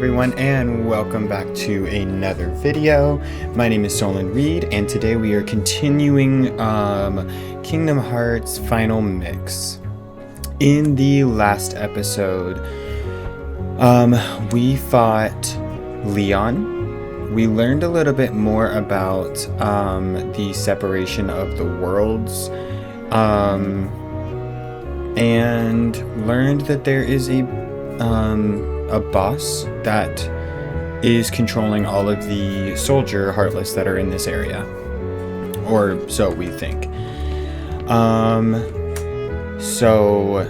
everyone, and welcome back to another video. My name is Solon Reed, and today we are continuing Kingdom Hearts Final Mix. In the last episode, we fought Leon. We learned a little bit more about the separation of the worlds, and learned that there is a boss that is controlling all of the soldier heartless that are in this area, or so we think. So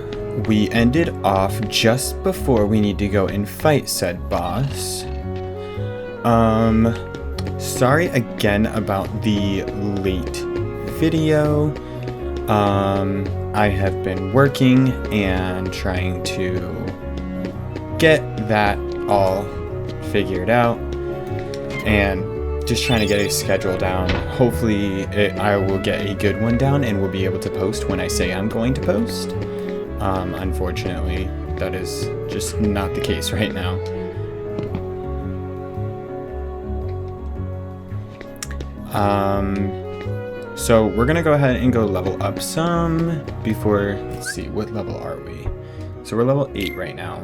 we ended off just before we need to go and fight said boss. Sorry again about the late video. I have been working and trying to get that all figured out and just trying to get a schedule down. Hopefully I will get a good one down and will be able to post when I say I'm going to post. Unfortunately, that is just not the case right now. So we're gonna go ahead and go level up some before, let's see, what level are we? So we're level 8 right now.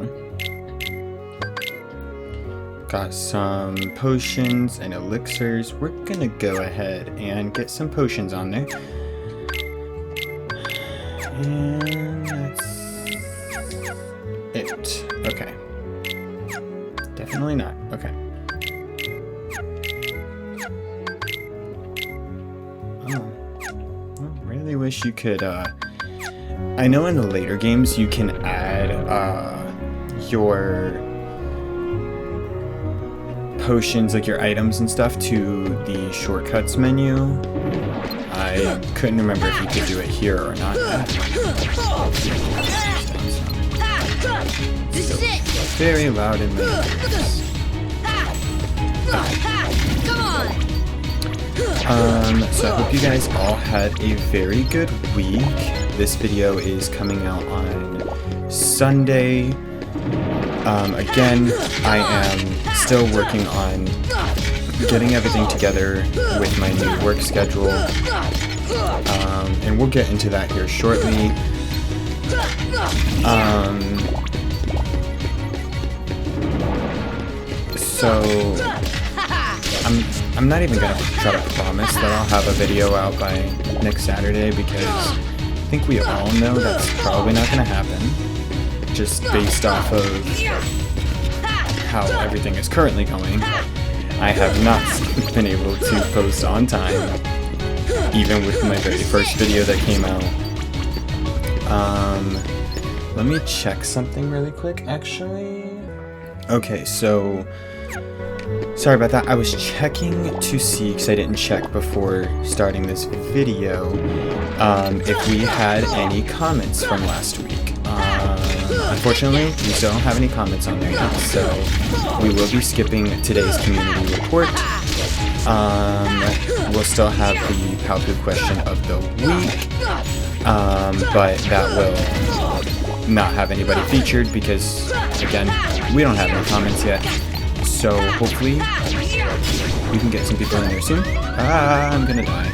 Got some potions and elixirs. We're gonna go ahead and get some potions on there. And that's it. Okay. Definitely not. Okay. Oh. I really wish you could, I know in the later games you can add, your potions, like your items and stuff, to the shortcuts menu. I couldn't remember if you could do it here or not. Still very loud in my ears. So I hope you guys all had a very good week. This video is coming out on Sunday. Again, I am still working on getting everything together with my new work schedule, and we'll get into that here shortly. So I'm not even gonna try to promise that I'll have a video out by next Saturday, because I think we all know that's probably not gonna happen, just based off of how everything is currently going. I have not been able to post on time, even with my very first video that came out. Let me check something really quick, actually. Okay, so sorry about that. I was checking to see, because I didn't check before starting this video, if we had any comments from last week. Unfortunately, we still don't have any comments on there yet, so we will be skipping today's community report. We'll still have the Palpu question of the week, but that will not have anybody featured because, again, we don't have any comments yet. So hopefully we can get some people in there soon. I'm gonna die.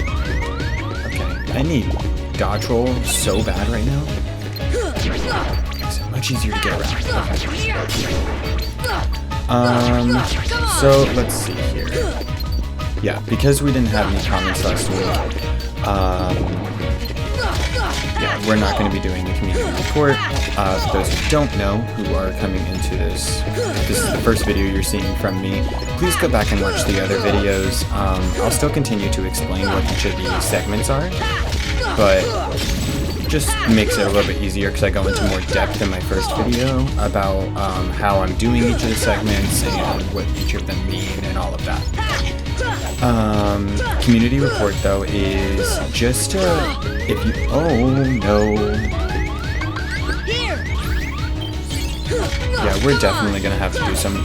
Okay, I need dodge roll so bad right now. It's much easier to get around. Okay. So let's see here. Yeah, because we didn't have any comments last week, yeah, we're not going to be doing the community report. For those who don't know, who are coming into this, if this is the first video you're seeing from me, please go back and watch the other videos. I'll still continue to explain what each of these segments are, but just makes it a little bit easier because I go into more depth in my first video about how I'm doing each of the segments and what each of them mean and all of that. Community report though is just if you, oh no. Yeah, we're definitely gonna have to do some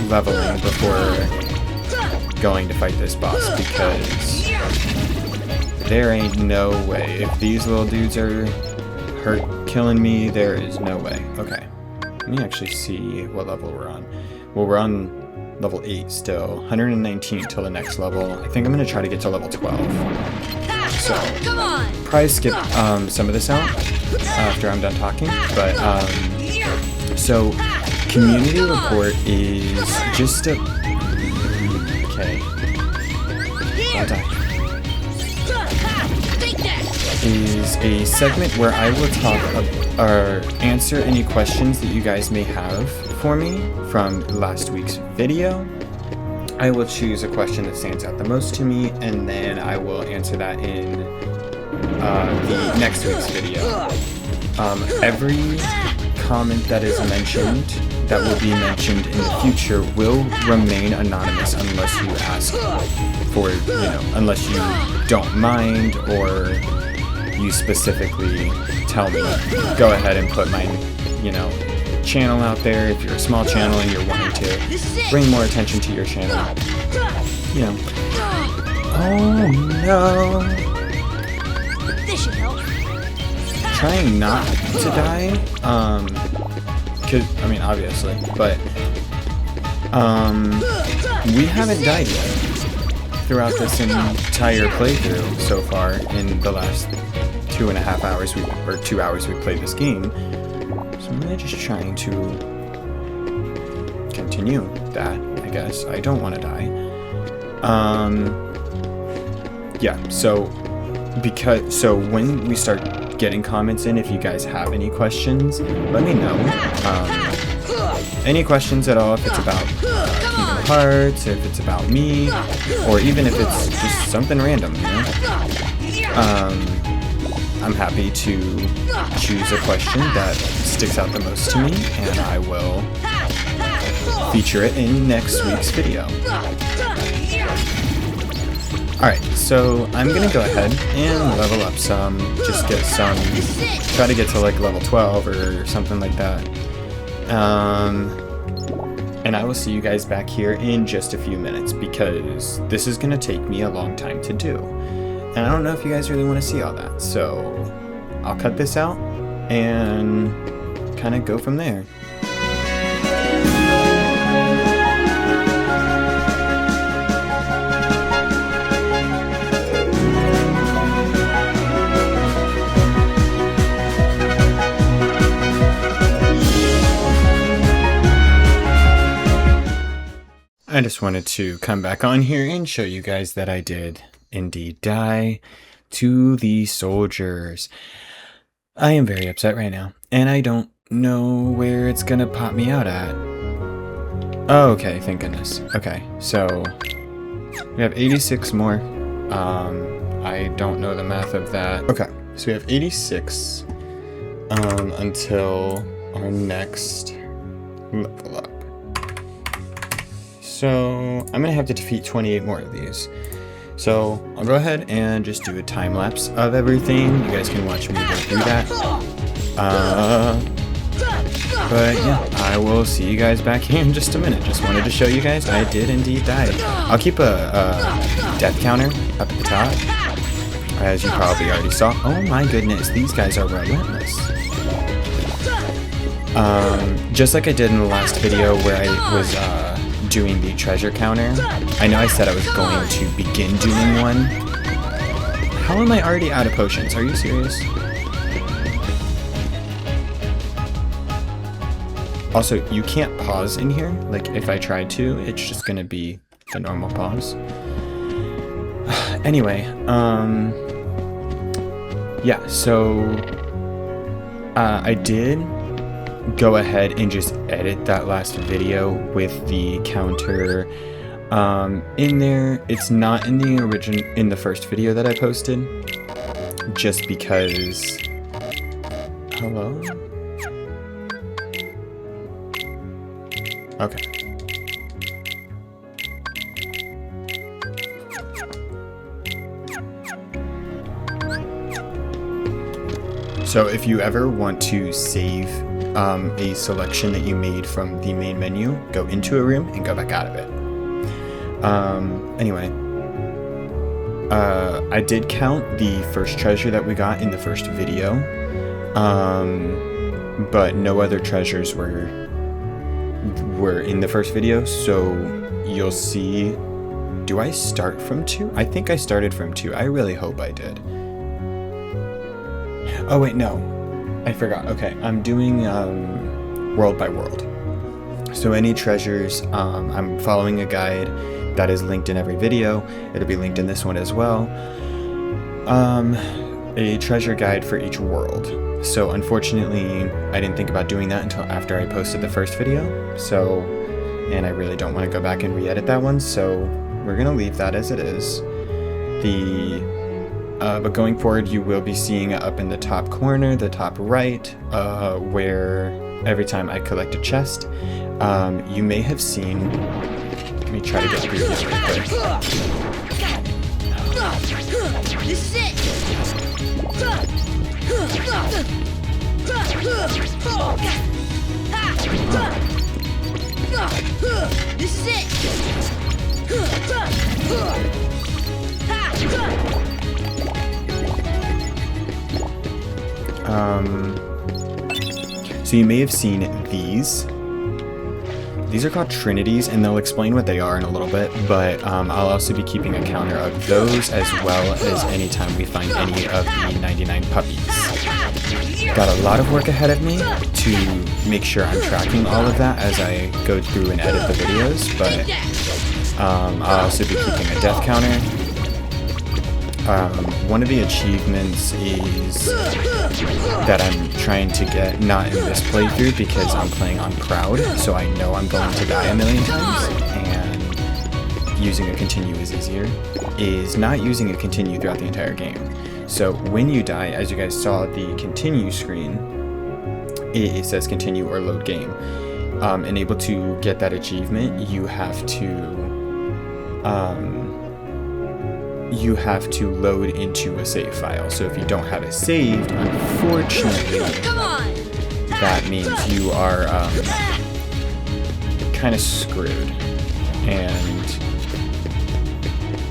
leveling before going to fight this boss, because there ain't no way. If these little dudes are killing me, there is no way. Okay, let me actually see what level we're on. well, we're on level 8 still. 119 till the next level. I think I'm going to try to get to level 12. So, probably skip some of this out after I'm done talking. But, so, community report is just a... Okay. Don't die. Is a segment where I will talk or answer any questions that you guys may have for me from last week's video. I will choose a question that stands out the most to me, and then I will answer that in the next week's video. Every comment that is mentioned, that will be mentioned in the future, will remain anonymous unless you ask for, unless you don't mind or you specifically tell me. Go ahead and put my, channel out there if you're a small channel and you're wanting to bring more attention to your channel. Oh no. This should help. Trying not to die, obviously, but we haven't died yet throughout this entire playthrough so far in the last 2.5 hours, 2 hours we've played this game. So I'm really just trying to continue that, I guess. I don't want to die. So when we start getting comments in, if you guys have any questions, let me know. Any questions at all, if it's about Kingdom Hearts, if it's about me, or even if it's just something random, I'm happy to choose a question that sticks out the most to me, and I will feature it in next week's video. Alright, so I'm gonna go ahead and level up some, just get some, try to get to like level 12 or something like that. And I will see you guys back here in just a few minutes, because this is gonna take me a long time to do. And I don't know if you guys really want to see all that, so I'll cut this out and kind of go from there. I just wanted to come back on here and show you guys that I did indeed die to the soldiers. I am very upset right now, and I don't know where it's gonna pop me out at. Oh, okay, thank goodness. Okay, so we have 86 more. I don't know the math of that. Okay, so we have 86 until our next level up. So I'm gonna have to defeat 28 more of these. So I'll go ahead and just do a time lapse of everything. You guys can watch me go through that. But yeah, I will see you guys back here in just a minute. Just wanted to show you guys I did indeed die. I'll keep a death counter up at the top, as you probably already saw. Oh my goodness, these guys are relentless. Just like I did in the last video where I was doing the treasure counter. I know I said I was going to begin doing one. How am I already out of potions? Are you serious? Also, you can't pause in here. Like, if I tried to, it's just gonna be the normal pause. Anyway, yeah, so I did go ahead and just edit that last video with the counter in there. It's not in the first video that I posted, just because. Hello? Okay. So if you ever want to save a selection that you made from the main menu, go into a room and go back out of it. Anyway, I did count the first treasure that we got in the first video, but no other treasures were were in the first video, so you'll see. Do I start from 2? I think I started from 2. I really hope I did. Oh wait, no. I forgot. Okay, I'm doing world by world. So any treasures, I'm following a guide that is linked in every video. It'll be linked in this one as well. A treasure guide for each world. So unfortunately, I didn't think about doing that until after I posted the first video. So, and I really don't want to go back and re-edit that one, so we're gonna leave that as it is. But going forward, you will be seeing up in the top corner, the top right, where every time I collect a chest, you may have seen. Let me try to get through this real quick. This is it. This is it. So you may have seen these. These are called Trinities, and they'll explain what they are in a little bit, but I'll also be keeping a counter of those as well as anytime we find any of the 99 puppies. Got a lot of work ahead of me to make sure I'm tracking all of that as I go through and edit the videos, but I'll also be keeping a death counter. One of the achievements is that I'm trying to get, not in this playthrough because I'm playing on Proud, so I know I'm going to die a million times, and using a continue is easier, is not using a continue throughout the entire game. So when you die, as you guys saw the continue screen, it says continue or load game. And able to get that achievement, you have to load into a save file. So if you don't have it saved, unfortunately, that means you are kind of screwed.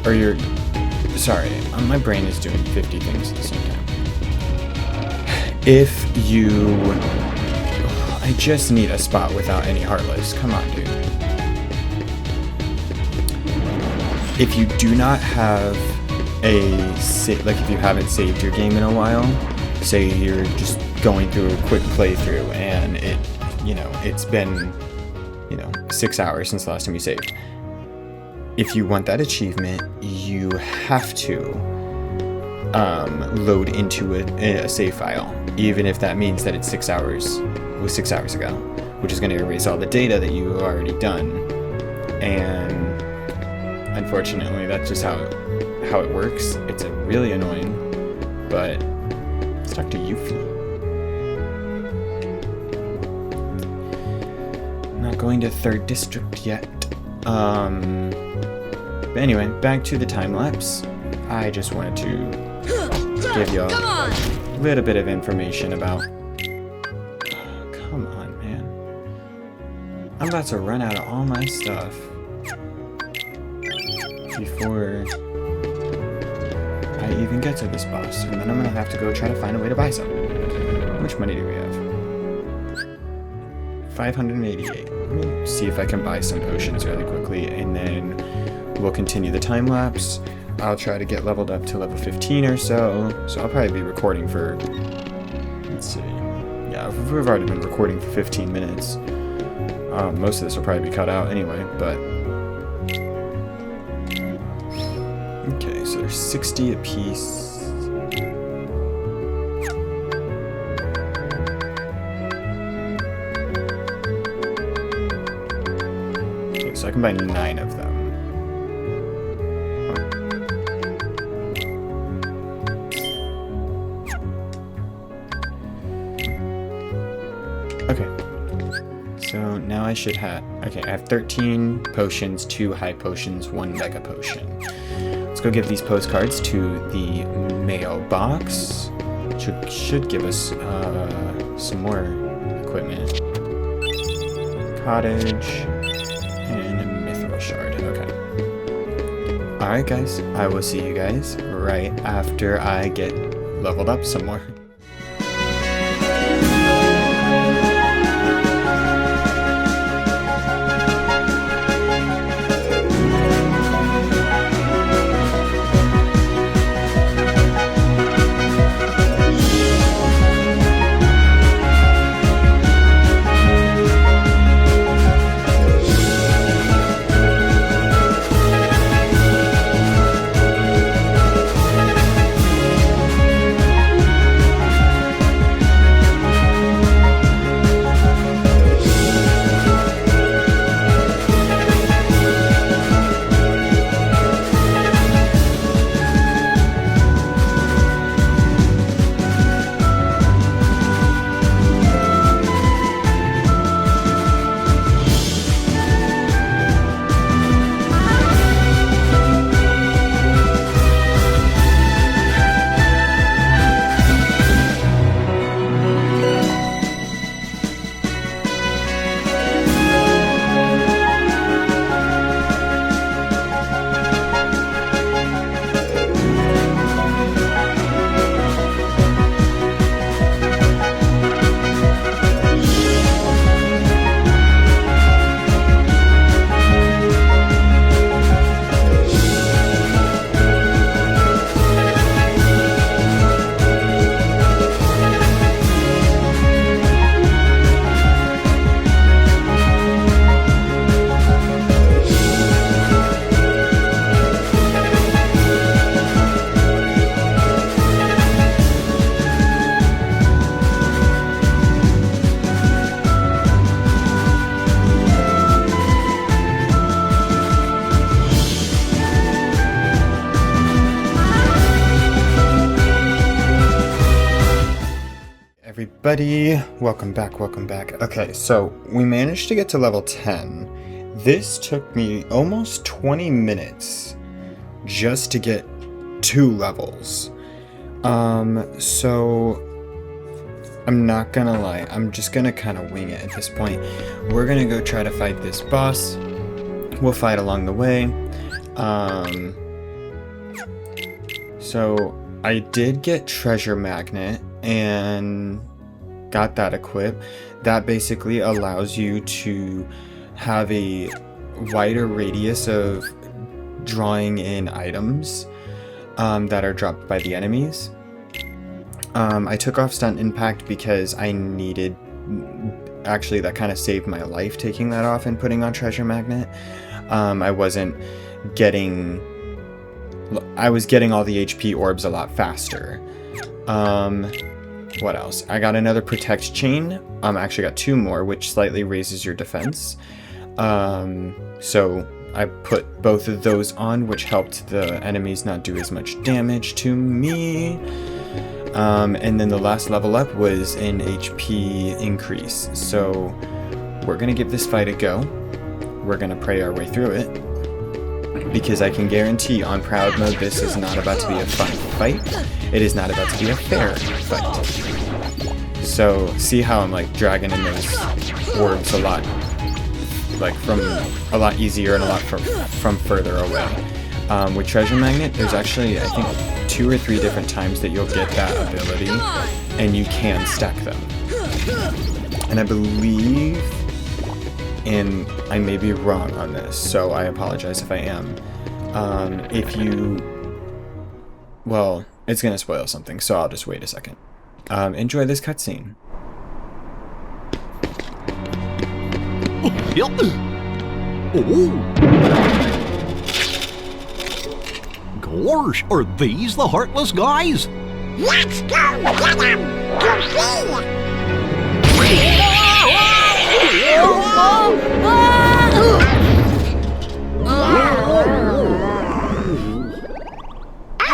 Or you're, sorry, my brain is doing 50 things at the same time. If you, I just need a spot without any heartless. Come on, dude. If you do not have like if you haven't saved your game in a while, say you're just going through a quick playthrough and it's been 6 hours since the last time you saved. If you want that achievement, you have to load into a save file, even if that means that it's 6 hours ago, which is going to erase all the data that you already done. And unfortunately, that's just how it works. It's really annoying, but let's talk to Yuffie. Not going to 3rd District yet. But anyway, back to the time lapse. I just wanted to give you a little bit of information about. Come on, man. I'm about to run out of all my stuff before I even get to this boss, and then I'm gonna have to go try to find a way to buy some. How much money do we have? 588. Let me see if I can buy some potions really quickly, and then we'll continue the time lapse. I'll try to get leveled up to level 15 or so. So I'll probably be recording for, let's see. Yeah, we've already been recording for 15 minutes. Most of this will probably be cut out anyway, but okay, so there's 60 apiece. Okay, so I can buy 9 of them. Okay. So now I should have, okay, I have 13 potions, 2 high potions, 1 mega potion. Let's go give these postcards to the mailbox. Should give us some more equipment. Cottage and a mithril shard. Okay. Alright guys, I will see you guys right after I get leveled up some more. everybody. Welcome back, welcome back. Okay, so we managed to get to level 10. This took me almost 20 minutes just to get 2 levels. So I'm not gonna lie, I'm just gonna kind of wing it at this point. We're gonna go try to fight this boss. We'll fight along the way. So I did get Treasure Magnet and got that equipped. That basically allows you to have a wider radius of drawing in items that are dropped by the enemies. I took off Stunt Impact because I needed, actually that kind of saved my life taking that off and putting on Treasure Magnet. I was getting all the HP orbs a lot faster. What else? I got another Protect Chain. Actually got 2 more, which slightly raises your defense. So I put both of those on, which helped the enemies not do as much damage to me. And then the last level up was an HP increase. So we're gonna give this fight a go. We're gonna pray our way through it, because I can guarantee on Proud Mode this is not about to be a fun fight. It is not about to be a fair fight. So see how I'm like dragging in those orbs a lot, like from a lot easier and a lot from further away. With Treasure Magnet, there's actually I think 2 or 3 different times that you'll get that ability, and you can stack them. And I believe, and I may be wrong on this, so I apologize if I am. Well, it's gonna spoil something, so I'll just wait a second. Enjoy this cutscene. Gosh, are these the Heartless guys? Let's go get him! You see!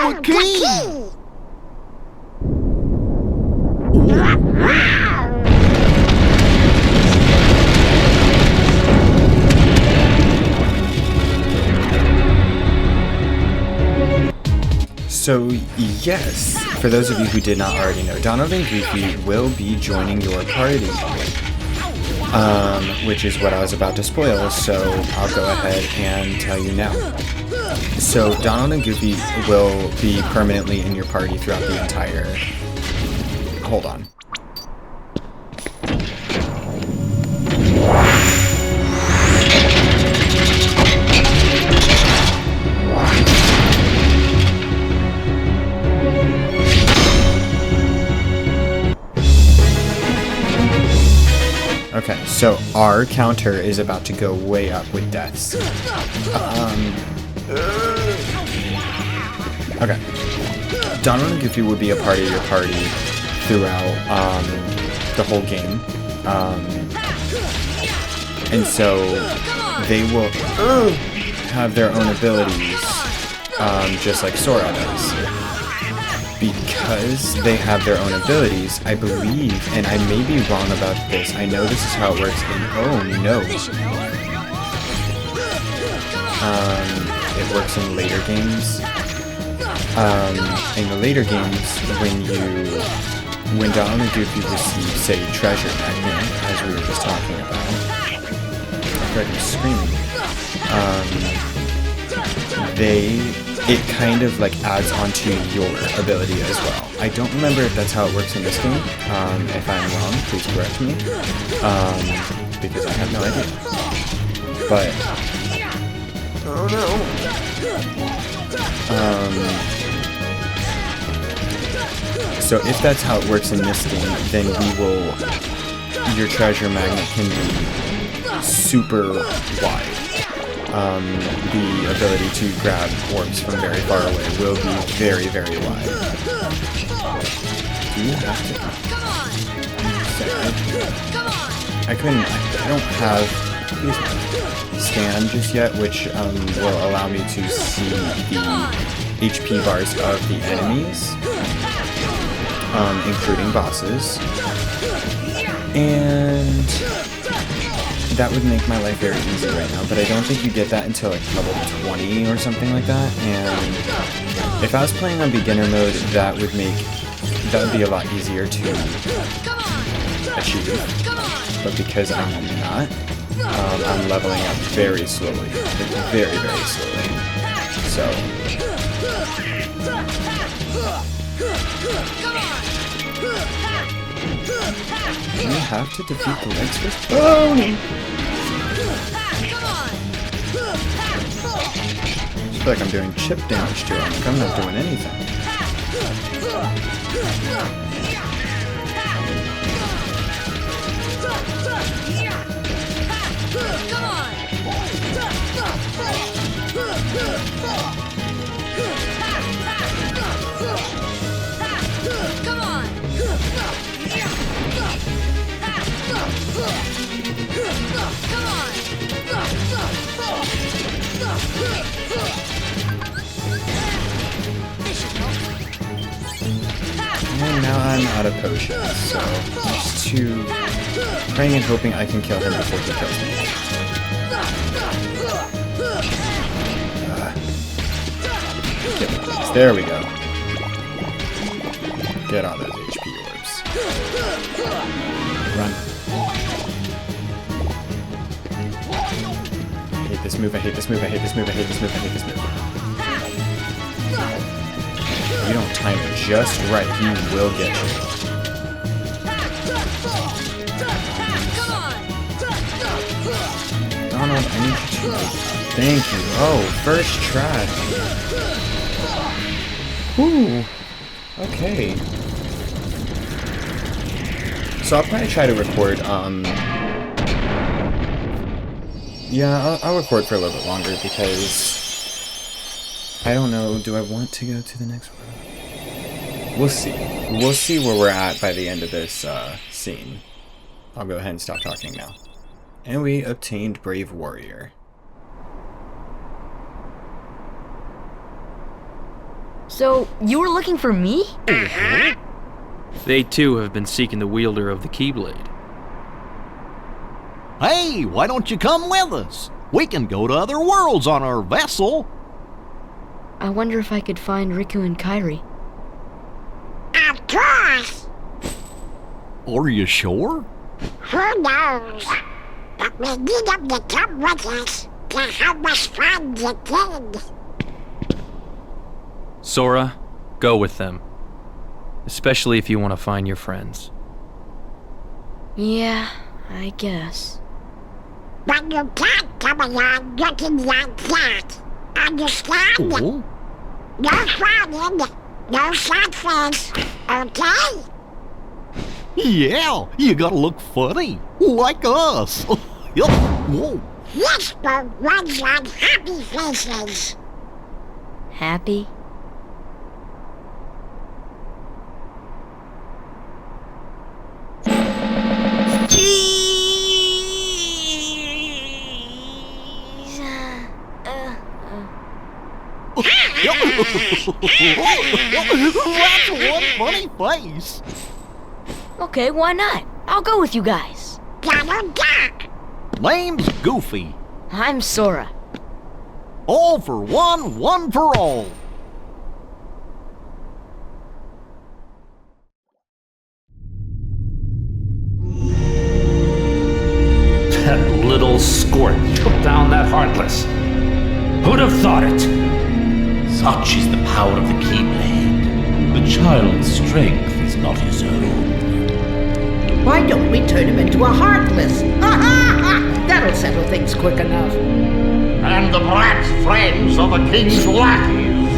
Okay. So yes, for those of you who did not already know, Donald and Goofy will be joining your party. Which is what I was about to spoil, so I'll go ahead and tell you now. So Donald and Goofy will be permanently in your party throughout the entire... Hold on. Okay, so our counter is about to go way up with deaths. Okay. Donald and Goofy will be a part of your party throughout the whole game. And so they will have their own abilities, just like Sora does. Because they have their own abilities, I believe, and I may be wrong about this, I know this is how it works in... Oh, no. It works in later games. In the later games, when Donald and Goofy receive, say, Treasure Magnet, as we were just talking about... Freddy's screaming. It kind of like adds onto your ability as well. I don't remember if that's how it works in this game. If I'm wrong, please correct me. Because I have no idea. But oh no. So if that's how it works in this game, then your treasure magnet can be super wide. The ability to grab orbs from very far away will be very, very wide. Do you have to? I don't have scan just yet, which will allow me to see the HP bars of the enemies. including bosses. And that would make my life very easy right now, but I don't think you get that until like level 20 or something like that. And if I was playing on beginner mode, that would be a lot easier to achieve. But because I'm not, I'm leveling up very slowly, like very, very slowly. So do we have to defeat the legs first? Oh! I feel like I'm doing chip damage to him. Like I'm not doing anything. And now I'm out of potions, so just to praying and hoping I can kill him before he kills me. Get one of these. There we go. Get all those HP orbs. Run. I hate this move, I hate this move, I hate this move, I hate this move, I hate this move. If you don't time it just right, he will get you. Donald, I need you to... Thank you. Oh, first try. Whew. Okay. So I'll probably try to record, yeah, I'll record for a little bit longer because I don't know, do I want to go to the next one? We'll see. We'll see where we're at by the end of this scene. I'll go ahead and stop talking now. And we obtained Brave Warrior. So, you were looking for me? They too have been seeking the wielder of the Keyblade. Hey, why don't you come with us? We can go to other worlds on our vessel. I wonder if I could find Riku and Kairi. Of course. Are you sure? Who knows? But we need them to come with us to help us find the kid. Sora, go with them. Especially if you want to find your friends. Yeah, I guess. But you can't come along looking like that. Understand? Oh? No frowning, no sad face, okay? Yeah, you gotta look funny, like us. Whoa. Whisper runs on happy faces. Happy? That's one funny face. Okay, why not? I'll go with you guys. Double duck. Name's Goofy. I'm Sora. All for one, one for all. That little squirt took down that Heartless. Who'd have thought it? Such is the power of the Keyblade. The child's strength is not his own. Why don't we turn him into a Heartless? Ha ha ha! That'll settle things quick enough. And the brat's friends are the king's lackeys.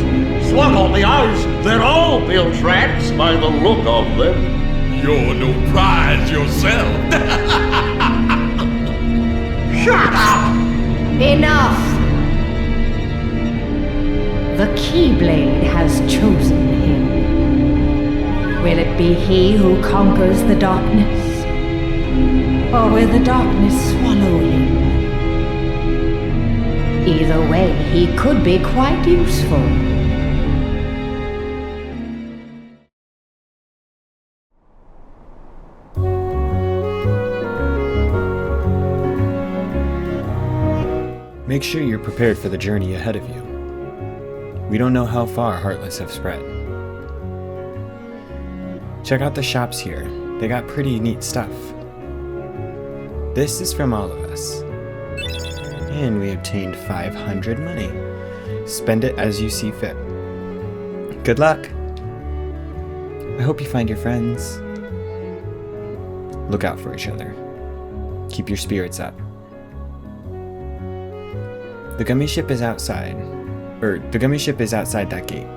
Swuggle the house, they're all built rats by the look of them. You're no prize yourself. Shut up! Enough! The Keyblade has chosen him. Will it be he who conquers the darkness? Or will the darkness swallow him? Either way, he could be quite useful. Make sure you're prepared for the journey ahead of you. We don't know how far Heartless have spread. Check out the shops here. They got pretty neat stuff. This is from all of us. And we obtained 500 money. Spend it as you see fit. Good luck! I hope you find your friends. Look out for each other. Keep your spirits up. The Gummi Ship is outside. The Gummi Ship is outside that gate.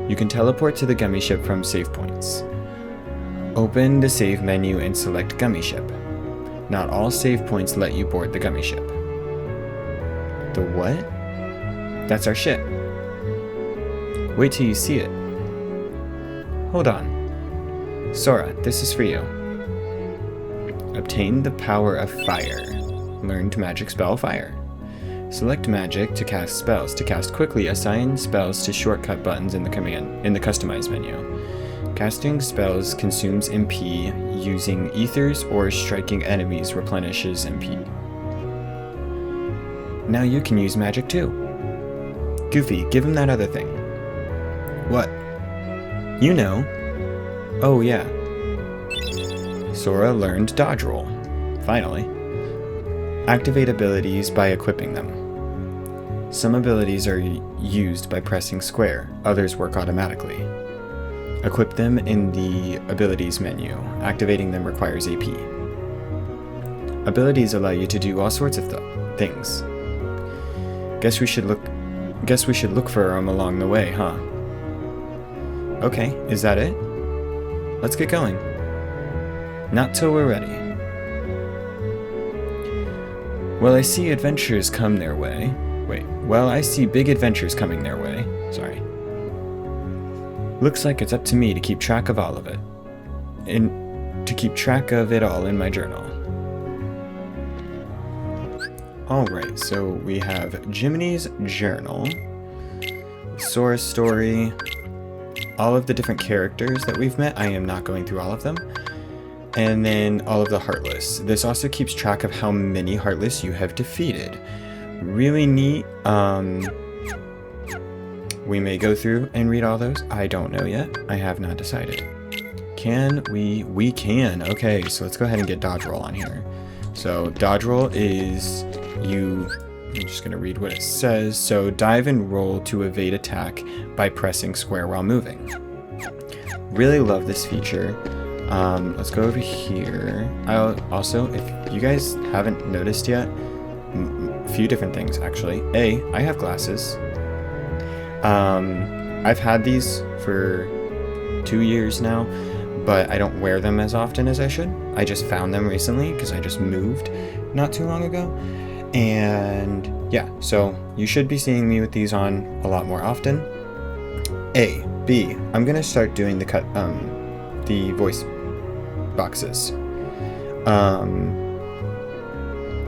You can teleport to the Gummi Ship from save points. Open the save menu and select Gummi Ship. Not all save points let you board the Gummi Ship. The what? That's our ship. Wait till you see it. Hold on. Sora, this is for you. Obtain the power of fire. Learned magic spell fire. Select magic to cast spells. To cast quickly, assign spells to shortcut buttons in the customize menu. Casting spells consumes MP. Using ethers or striking enemies replenishes MP. Now you can use magic too. Goofy, give him that other thing. What? You know. Oh yeah. Sora learned dodge roll. Finally. Activate abilities by equipping them. Some abilities are used by pressing square, others work automatically. Equip them in the abilities menu. Activating them requires AP. Abilities allow you to do all sorts of things. Guess we should look for them along the way, huh? Okay, is that it? Let's get going. Not till we're ready. Well, I see adventures come their way. I see big adventures coming their way. Sorry. Looks like it's up to me to keep track of all of it. And to keep track of it all in my journal. Alright, so we have Jiminy's journal, Sora's story, all of the different characters that we've met. I am not going through all of them. And then all of the Heartless. This also keeps track of how many Heartless you have defeated. Really neat. We may go through and read all those. I don't know yet. I have not decided. Can we? We can. Okay, so let's go ahead and get dodge roll on here. So dodge roll is I'm just going to read what it says. So dive and roll to evade attack by pressing square while moving. Really love this feature. Let's go over here. Also, if you guys haven't noticed yet, a few different things actually. I have glasses. I've had these for 2 years now, but I don't wear them as often as I should. I just found them recently because I just moved not too long ago. And yeah, so you should be seeing me with these on a lot more often. I'm gonna start doing the voice boxes.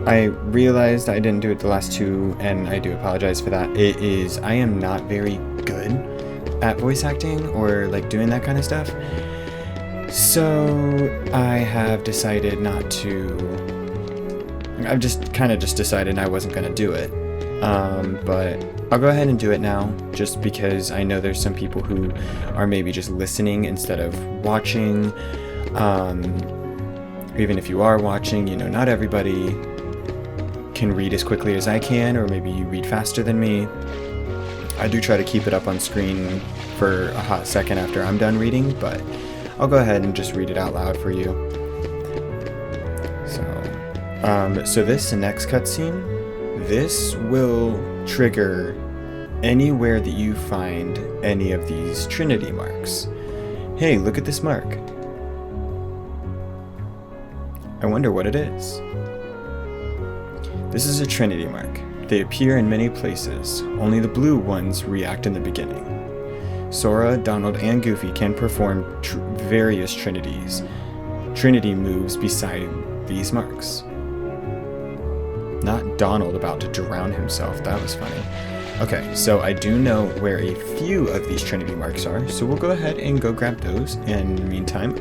I realized I didn't do it the last two, and I do apologize for that. I am not very good at voice acting or like doing that kind of stuff. So I have decided not to. I've just decided I wasn't gonna do it. But I'll go ahead and do it now, just because I know there's some people who are maybe just listening instead of watching. Even if you are watching, not everybody can read as quickly as I can, or maybe you read faster than me. I do try to keep it up on screen for a hot second after I'm done reading, but I'll go ahead and just read it out loud for you. So this next cutscene, this will trigger anywhere that you find any of these Trinity marks. Hey, look at this mark. I wonder what it is. This is a Trinity mark. They appear in many places. Only the blue ones react in the beginning. Sora, Donald, and Goofy can perform various Trinity moves beside these marks. Not Donald about to drown himself. That was funny. Okay, so I do know where a few of these Trinity marks are, so we'll go ahead and go grab those. In the meantime,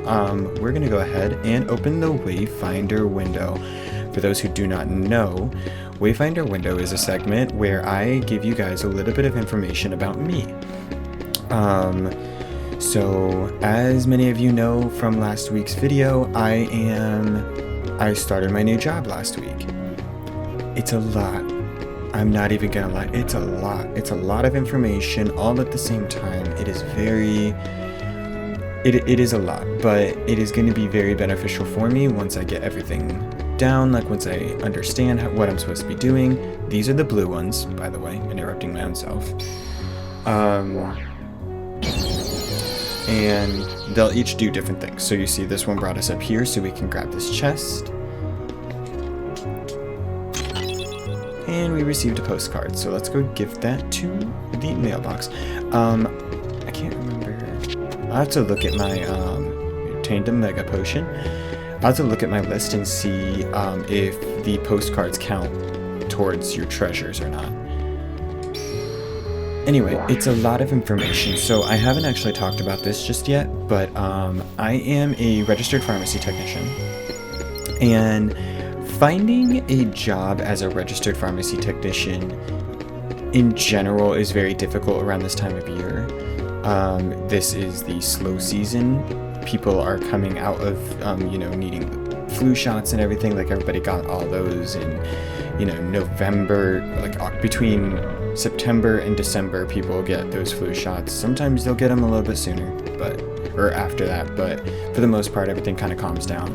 we're going to go ahead and open the Wayfinder window For those who do not know, Wayfinder Window is a segment where I give you guys a little bit of information about me. So as many of you know from last week's video, I started my new job last week. It's a lot. I'm not even gonna lie, it's a lot. It's a lot of information all at the same time. It is it is a lot, but it is going to be very beneficial for me once I get everything down, like once I understand what I'm supposed to be doing. These are the blue ones, by the way, interrupting my own self. And they'll each do different things. So you see this one brought us up here so we can grab this chest. And we received a postcard, so let's go give that to the mailbox. I can't remember. I'll have to look at my, obtained a mega potion. I'll have to look at my list and see if the postcards count towards your treasures or not. Anyway, it's a lot of information, so I haven't actually talked about this just yet, but I am a registered pharmacy technician, and finding a job as a registered pharmacy technician in general is very difficult around this time of year. This is the slow season. People are coming out of, needing flu shots and everything. Like, everybody got all those in, November, like between September and December, people get those flu shots. Sometimes they'll get them a little bit sooner, or after that, but for the most part, everything kind of calms down.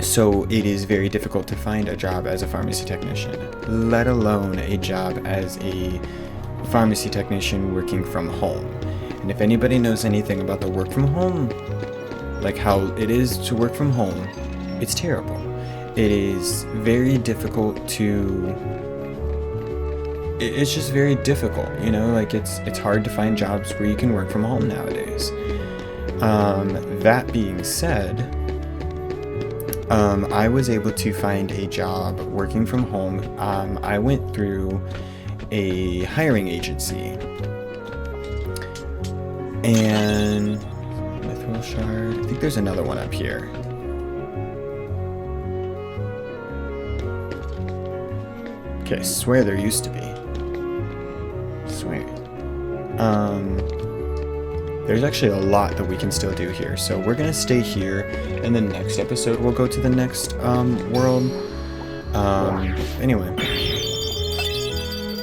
So it is very difficult to find a job as a pharmacy technician, let alone a job as a pharmacy technician working from home. And if anybody knows anything about the work from home, like how it is to work from home, it's terrible. It is very difficult it's just very difficult, like it's hard to find jobs where you can work from home nowadays. That being said, I was able to find a job working from home. I went through a hiring agency, and Mithril Shard, I think there's another one up here. Okay, I swear there used to be. Swear. There's actually a lot that we can still do here, so we're gonna stay here, and the next episode we'll go to the next world. Anyway,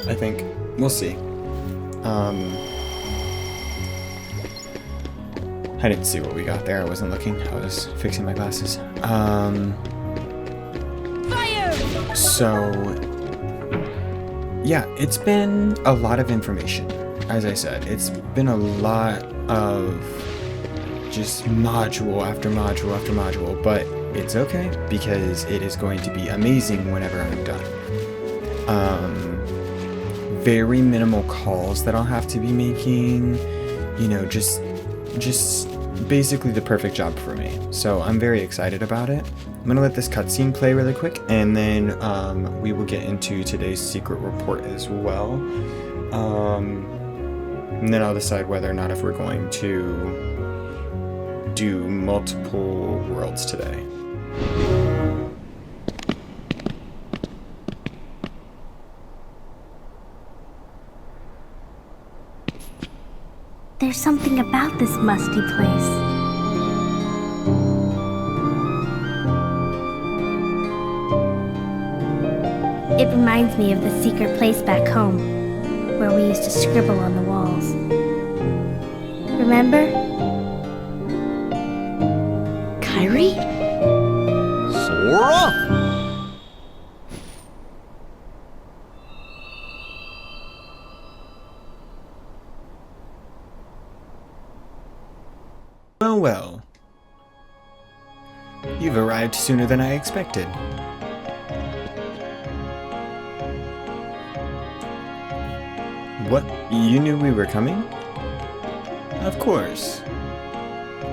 I think we'll see. I didn't see what we got there. I wasn't looking. I was fixing my glasses. Fire! So yeah, it's been a lot of information. As I said, it's been a lot of just module after module after module, but it's okay because it is going to be amazing whenever I'm done. Very minimal calls that I'll have to be making, just basically the perfect job for me. So I'm very excited about it. I'm gonna let this cutscene play really quick, and then we will get into today's secret report as well. And then I'll decide whether or not if we're going to do multiple worlds today. There's something about this musty place. It reminds me of the secret place back home, where we used to scribble on the walls. Remember? Kairi? Sora? Well. You've arrived sooner than I expected. What? You knew we were coming? Of course.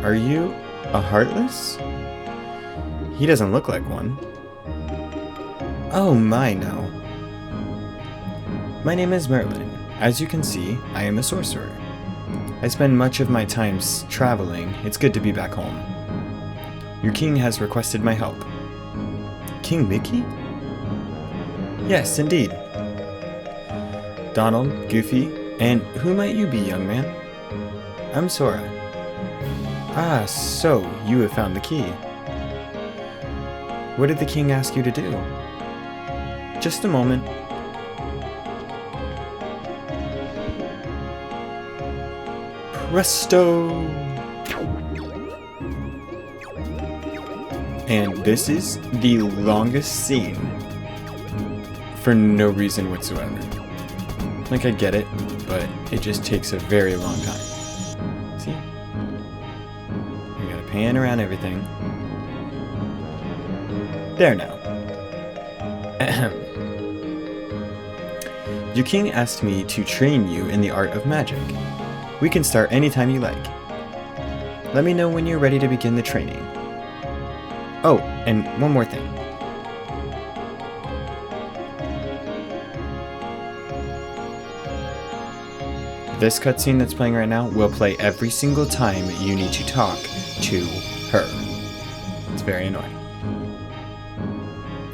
Are you a Heartless? He doesn't look like one. Oh my, no. My name is Merlin. As you can see, I am a sorcerer. I spend much of my time traveling. It's good to be back home. Your king has requested my help. King Mickey? Yes, indeed. Donald, Goofy, and who might you be, young man? I'm Sora. Ah, so you have found the key. What did the king ask you to do? Just a moment. Presto! And this is the longest scene for no reason whatsoever. Like, I get it, but it just takes a very long time. See? You gotta pan around everything. There now. Ahem. Your king asked me to train you in the art of magic. We can start anytime you like. Let me know when you're ready to begin the training. Oh, and one more thing. This cutscene that's playing right now will play every single time you need to talk to her. It's very annoying.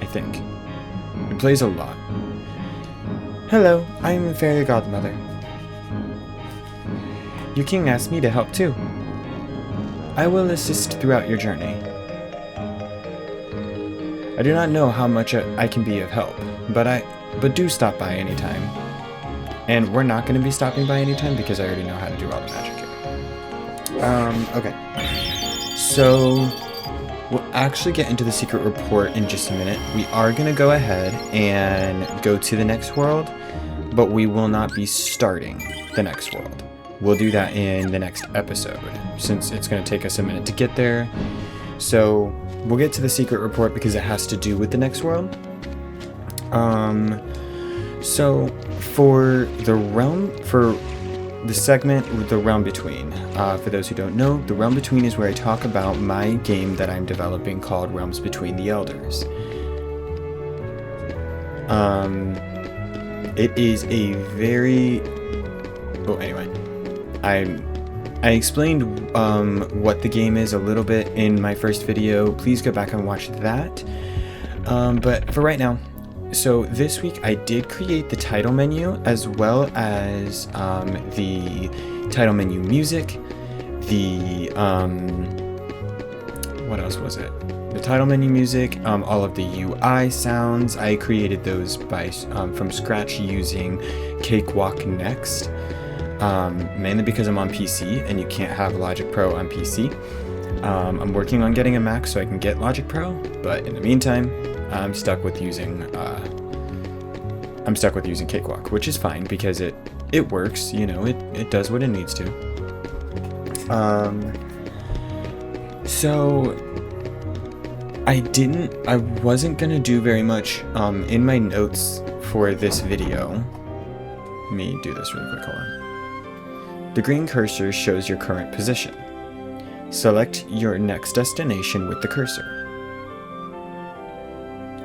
I think. It plays a lot. Hello, I am the fairy godmother. Your king asked me to help too. I will assist throughout your journey. I do not know how much I can be of help, but do stop by anytime. And we're not going to be stopping by anytime because I already know how to do all the magic here. Okay. So, we'll actually get into the secret report in just a minute. We are going to go ahead and go to the next world, but we will not be starting the next world. We'll do that in the next episode, since it's going to take us a minute to get there. So, we'll get to the secret report because it has to do with the next world. So, for the segment, The Realm Between, for those who don't know, The Realm Between is where I talk about my game that I'm developing called Realms Between the Elders. It is a very... Oh, anyway. I explained what the game is a little bit in my first video. Please go back and watch that. But for right now, so this week I did create the title menu as well as the title menu music, the what else was it? The title menu music, all of the UI sounds. I created those by from scratch using Cakewalk Next. Mainly because I'm on PC and you can't have Logic Pro on PC. I'm working on getting a Mac so I can get Logic Pro, but in the meantime, I'm stuck with using Cakewalk, which is fine because it works. You know, it does what it needs to. So I wasn't gonna do very much in my notes for this video. Let me do this really quick. Hold on. The green cursor shows your current position. Select your next destination with the cursor.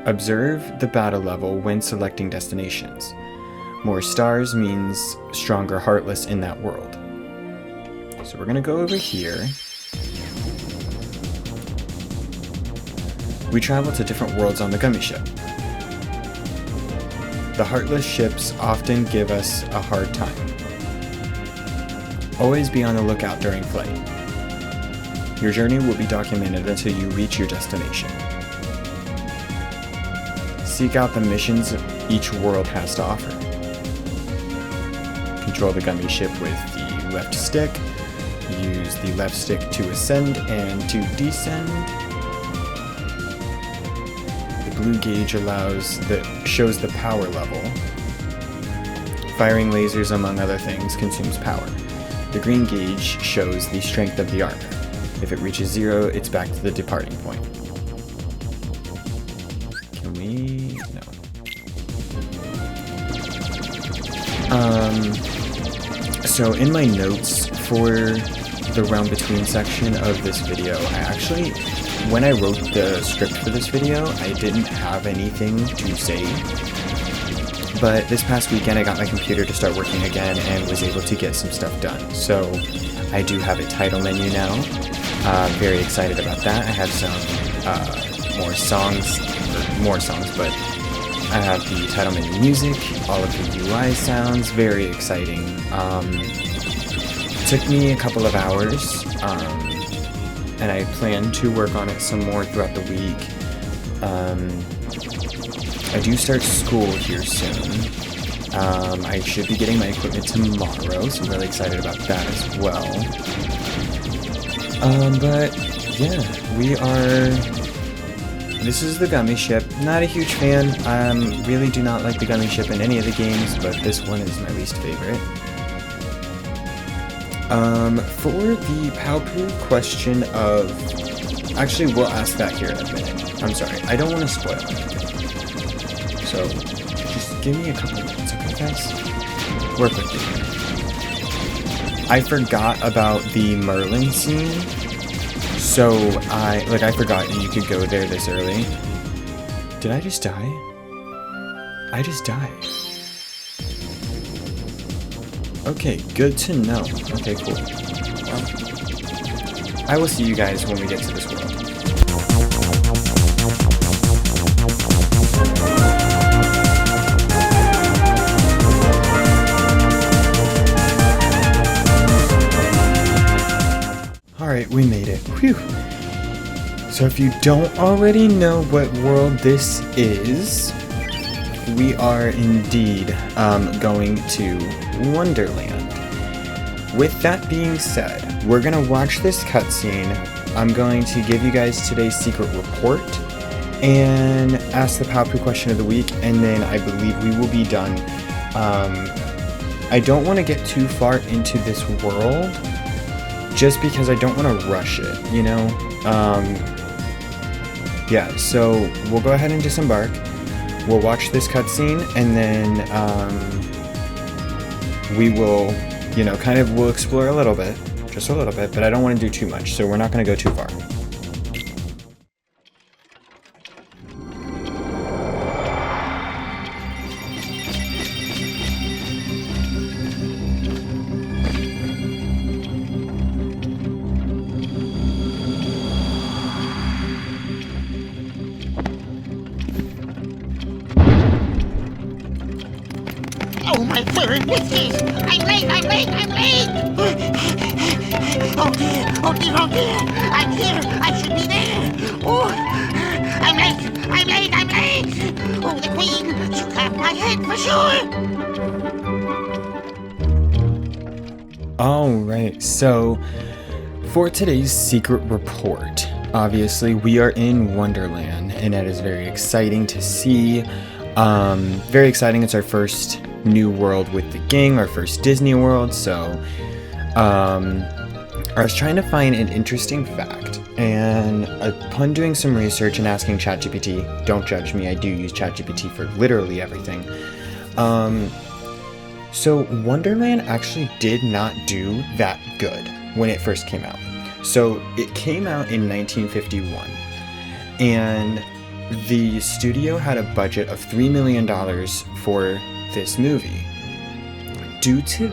Observe the battle level when selecting destinations. More stars means stronger Heartless in that world. So we're gonna go over here. We travel to different worlds on the Gummi Ship. The Heartless ships often give us a hard time. Always be on the lookout during flight. Your journey will be documented until you reach your destination. Seek out the missions each world has to offer. Control the Gummi Ship with the left stick. Use the left stick to ascend and to descend. The blue gauge shows the power level. Firing lasers, among other things, consumes power. The green gauge shows the strength of the armor. If it reaches 0, it's back to the departing point. Can we? No. So in my notes for the Realm Between section of this video, when I wrote the script for this video, I didn't have anything to say. But this past weekend I got my computer to start working again and was able to get some stuff done. So I do have a title menu now. Very excited about that. I have some more songs more songs, but I have the title menu music, all of the UI sounds, very exciting. Took me a couple of hours, and I plan to work on it some more throughout the week. I do start school here soon. I should be getting my equipment tomorrow, so I'm really excited about that as well. But yeah, this is the Gummi Ship. Not a huge fan. Really do not like the Gummi Ship in any of the games, but this one is my least favorite. For the Palpu question of... Actually, we'll ask that here in a minute. I'm sorry, I don't want to spoil anything. So, just give me a couple minutes, okay guys? Work with me. I forgot about the Merlin scene. So, I forgot you could go there this early. Did I just die? I just died. Okay, good to know. Okay, cool. Well, I will see you guys when we get to this world. Alright, we made it. Whew. So if you don't already know what world this is, we are indeed going to Wonderland. With that being said, we're going to watch this cutscene. I'm going to give you guys today's secret report and ask the Palpu question of the week, and then I believe we will be done. I don't want to get too far into this world, just because I don't want to rush it, you know? Yeah, so we'll go ahead and disembark. We'll watch this cutscene, and then we will, you know, we'll explore a little bit, just a little bit, but I don't want to do too much, so we're not going to go too far. Oh, my word, what's this? I'm late! Oh dear! I'm here! I should be there! Oh, I'm late! Oh, the Queen! She grabbed my head for sure! Alright, so for today's secret report, obviously we are in Wonderland, and that is very exciting to see. Very exciting. It's our first new world with the gang, our first Disney world, so I was trying to find an interesting fact, and upon doing some research and asking ChatGPT, don't judge me, I do use ChatGPT for literally everything, so Wonderland actually did not do that good when it first came out. So it came out in 1951, and the studio had a budget of $3 million for this movie. Due to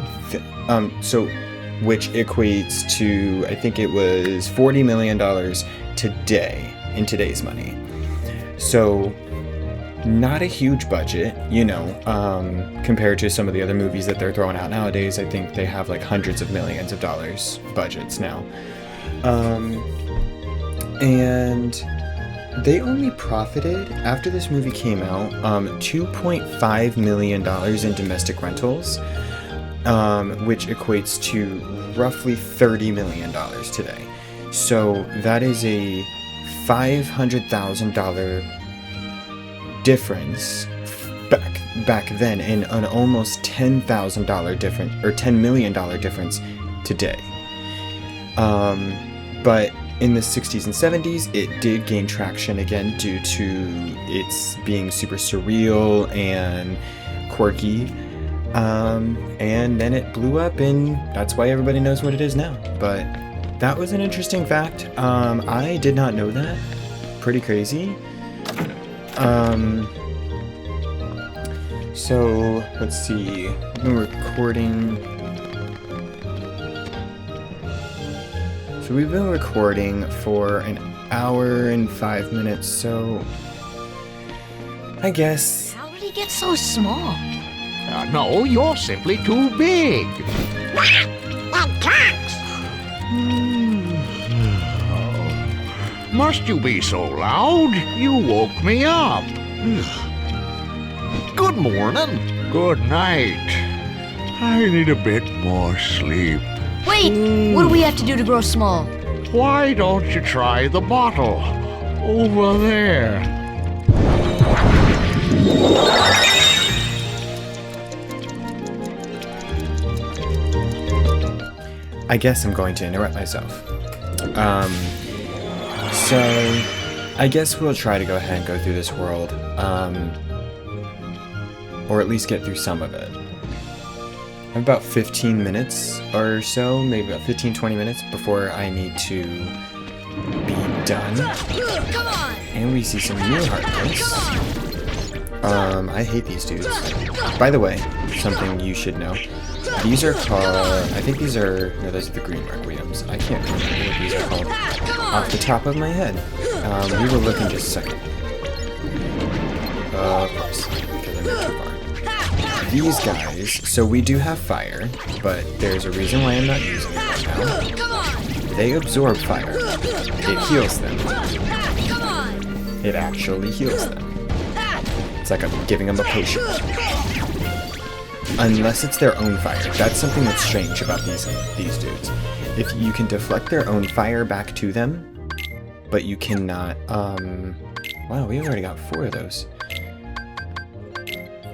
which equates to, I think it was $40 million today, in today's money. So not a huge budget, you know, compared to some of the other movies that they're throwing out nowadays. I think they have like hundreds of millions of dollars budgets now. And they only profited, after this movie came out, $2.5 million in domestic rentals, which equates to roughly $30 million today. So that is a $500,000 difference back then, and an almost $10,000 difference, or $10 million difference today. But in the 60s and 70s, it did gain traction again due to its being super surreal and quirky. And then it blew up, and that's why everybody knows what it is now. But that was an interesting fact. I did not know that. Pretty crazy. So, let's see. I've been recording... So we've been recording for an hour and 5 minutes, so I guess. How did he get so small? No, you're simply too big. That tracks! Must you be so loud? You woke me up. Good morning. Good night. I need a bit more sleep. Wait, what do we have to do to grow small? Why don't you try the bottle? Over there. I guess I'm going to interrupt myself. So I guess we'll try to go ahead and go through this world, or at least get through some of it. I have about 15 minutes or so, maybe about 15-20 minutes before I need to be done. Come on! And we see some new Heartless. I hate these dudes. By the way, something you should know. These are called, I think these are, no, those are the green requiems. I can't remember what these are called off the top of my head. We will look in just a second. Of course, because I moved too far. These guys, so we do have fire, but there's a reason why I'm not using it right now. They absorb fire. It heals them. It actually heals them. It's like I'm giving them a potion. Unless it's their own fire. That's something that's strange about these dudes. If you can deflect their own fire back to them, but you cannot, wow, we already got 4 of those.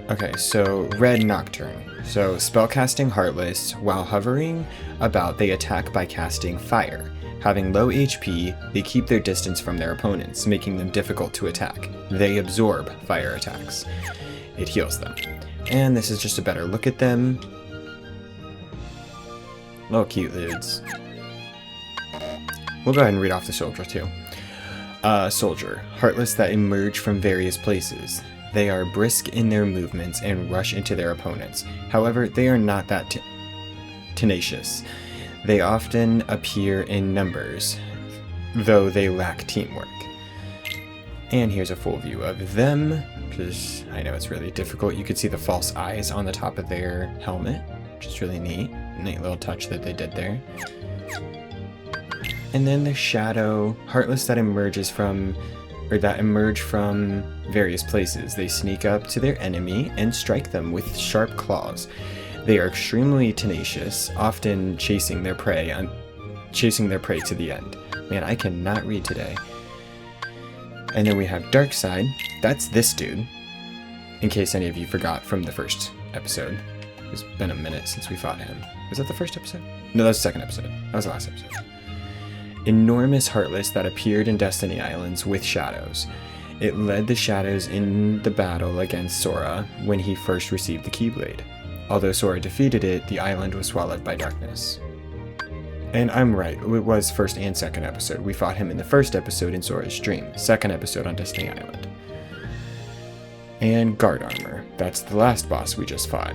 Okay, so Red Nocturne. So spellcasting Heartless, while hovering about, they attack by casting fire. Having low HP, they keep their distance from their opponents, making them difficult to attack. They absorb fire attacks. It heals them. And this is just a better look at them. Little cute dudes. We'll go ahead and read off the soldier too. Soldier. Heartless that emerge from various places. They are brisk in their movements and rush into their opponents. However, they are not that tenacious. They often appear in numbers, though they lack teamwork. And here's a full view of them, because I know it's really difficult. You could see the false eyes on the top of their helmet, which is really neat. Neat little touch that they did there. And then the shadow, Heartless that emerge from various places. They sneak up to their enemy and strike them with sharp claws. They are extremely tenacious, often chasing their prey to the end. Man, I cannot read today. And then we have Darkside. That's this dude. In case any of you forgot from the first episode. It's been a minute since we fought him. Was that the first episode? No, that was the second episode. That was the last episode. Enormous Heartless that appeared in Destiny Islands with shadows. It led the shadows in the battle against Sora when he first received the Keyblade. Although Sora defeated it, the island was swallowed by darkness. And I'm right, it was first and second episode. We fought him in the first episode in Sora's dream, second episode on Destiny Island. And Guard Armor, that's the last boss we just fought.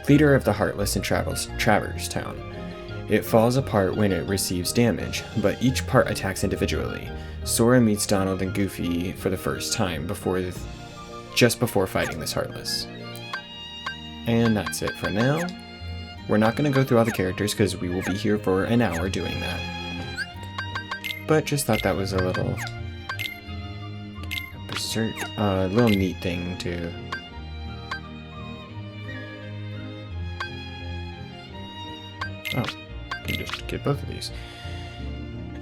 Leader of the Heartless in Traverse Town. It falls apart when it receives damage, but each part attacks individually. Sora meets Donald and Goofy for the first time just before fighting this Heartless. And that's it for now. We're not going to go through all the characters because we will be here for an hour doing that. But just thought that was a little little neat thing to... Oh, you can just get both of these.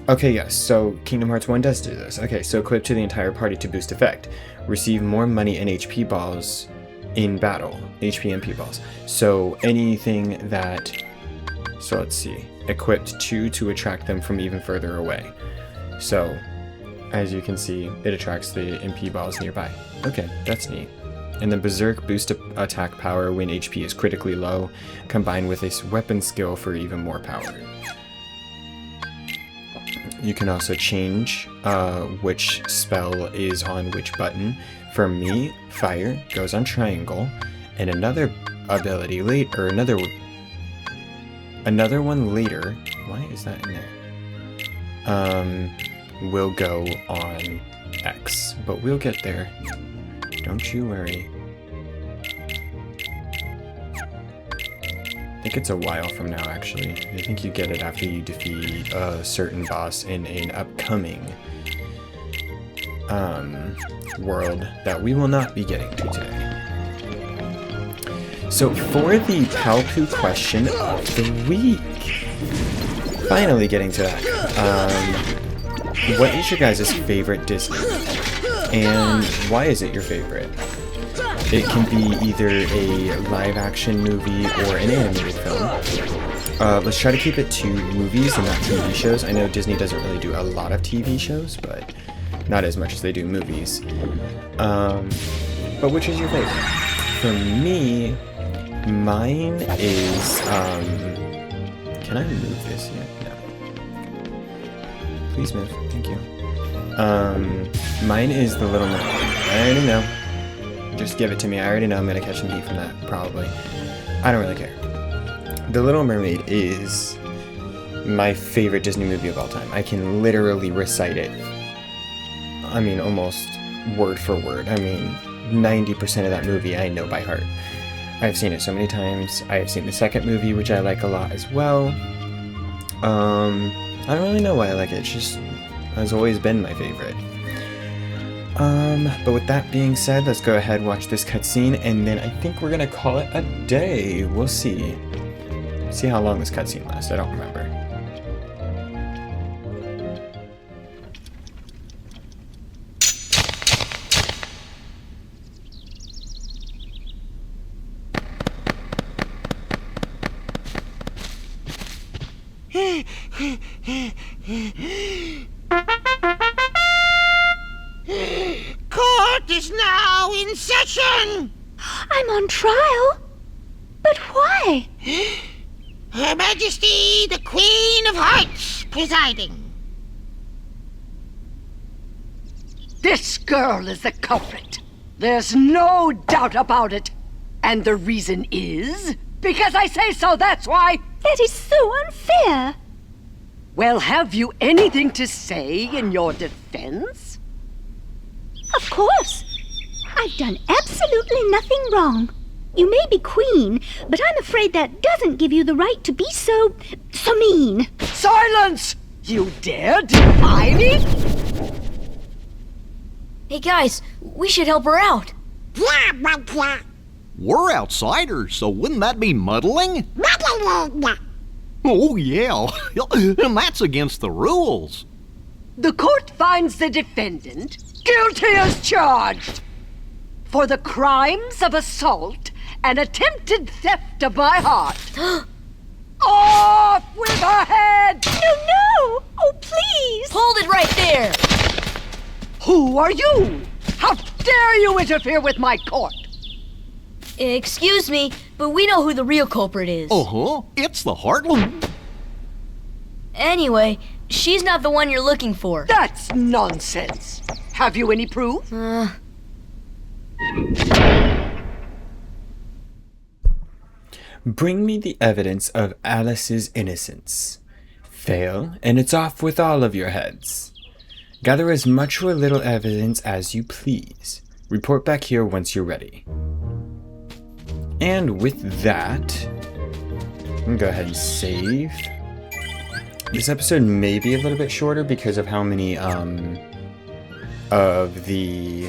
Okay, yes, so Kingdom Hearts 1 does do this. Okay, so equip to the entire party to boost effect. Receive more money and HP balls in battle. HP and MP balls. So anything that... So let's see. Equipped 2 to attract them from even further away. So, as you can see, it attracts the MP balls nearby. Okay, that's neat. And then Berserk boost attack power when HP is critically low, combined with a weapon skill for even more power. You can also change which spell is on which button. For me, Fire goes on triangle, and another ability later, another one later. Why is that in there? will go on X, but we'll get there. Don't you worry. I think it's a while from now, actually. I think you get it after you defeat a certain boss in an upcoming world that we will not be getting to today. So for the Palpu question of the week, finally getting to that. What is your guys' favorite Disney? And why is it your favorite? It can be either a live-action movie or an animated film. Let's try to keep it to movies and not TV shows. I know Disney doesn't really do a lot of TV shows, but not as much as they do movies. But which is your favorite? For me, mine is, can I move this yet? No. Please move, thank you. Mine is The Little Mermaid. I already know. Just give it to me. I already know I'm gonna catch some heat from that, probably. I don't really care. The Little Mermaid is my favorite Disney movie of all time. I can literally recite it. I mean, almost word for word. I mean, 90% of that movie I know by heart. I've seen it so many times. I have seen the second movie, which I like a lot as well. I don't really know why I like it. It's just has always been my favorite. But with that being said, let's go ahead and watch this cutscene, and then I think we're gonna call it a day. We'll see. See how long this cutscene lasts. I don't remember. Court is now in session! I'm on trial? But why? Her Majesty, the Queen of Hearts, presiding. This girl is the culprit. There's no doubt about it. And the reason is... because I say so, that's why! That is so unfair! Well, have you anything to say in your defense? Of course. I've done absolutely nothing wrong. You may be queen, but I'm afraid that doesn't give you the right to be so mean. Silence! You dare defy me? Hey guys, we should help her out. We're outsiders, so wouldn't that be muddling? Oh, yeah. And that's against the rules. The court finds the defendant guilty as charged for the crimes of assault and attempted theft of my heart. Off with her head! No! Oh, please! Hold it right there! Who are you? How dare you interfere with my court? Excuse me, but we know who the real culprit is. Uh-huh. It's the Heartland. Anyway, she's not the one you're looking for. That's nonsense. Have you any proof? Bring me the evidence of Alice's innocence. Fail, and it's off with all of your heads. Gather as much or little evidence as you please. Report back here once you're ready. And with that, I'm gonna go ahead and save. This episode may be a little bit shorter because of how many, of the...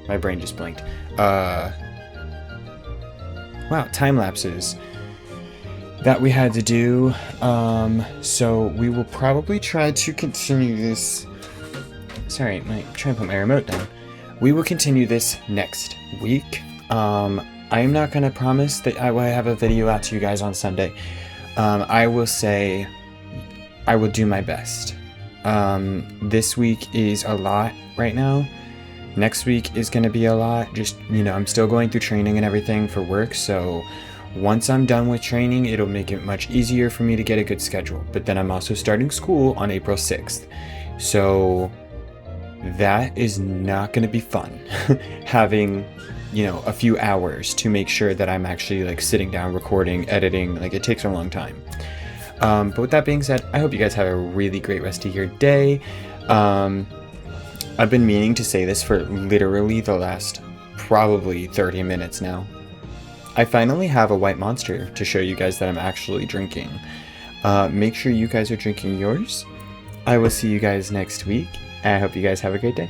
My brain just blinked. Wow, time lapses that we had to do. So we will probably try to continue this. Sorry, I'm trying to put my remote down. We will continue this next week. I am not going to promise that I will have a video out to you guys on Sunday. I will say I will do my best. This week is a lot right now. Next week is going to be a lot. Just, you know, I'm still going through training and everything for work. So once I'm done with training, it'll make it much easier for me to get a good schedule. But then I'm also starting school on April 6th. So that is not going to be fun. Having, you know, a few hours to make sure that I'm actually like sitting down, recording, editing. Like it takes a long time. But with that being said, I hope you guys have a really great rest of your day. I've been meaning to say this for literally the last probably 30 minutes now. I finally have a white monster to show you guys that I'm actually drinking. Make sure you guys are drinking yours. I will see you guys next week. I hope you guys have a great day.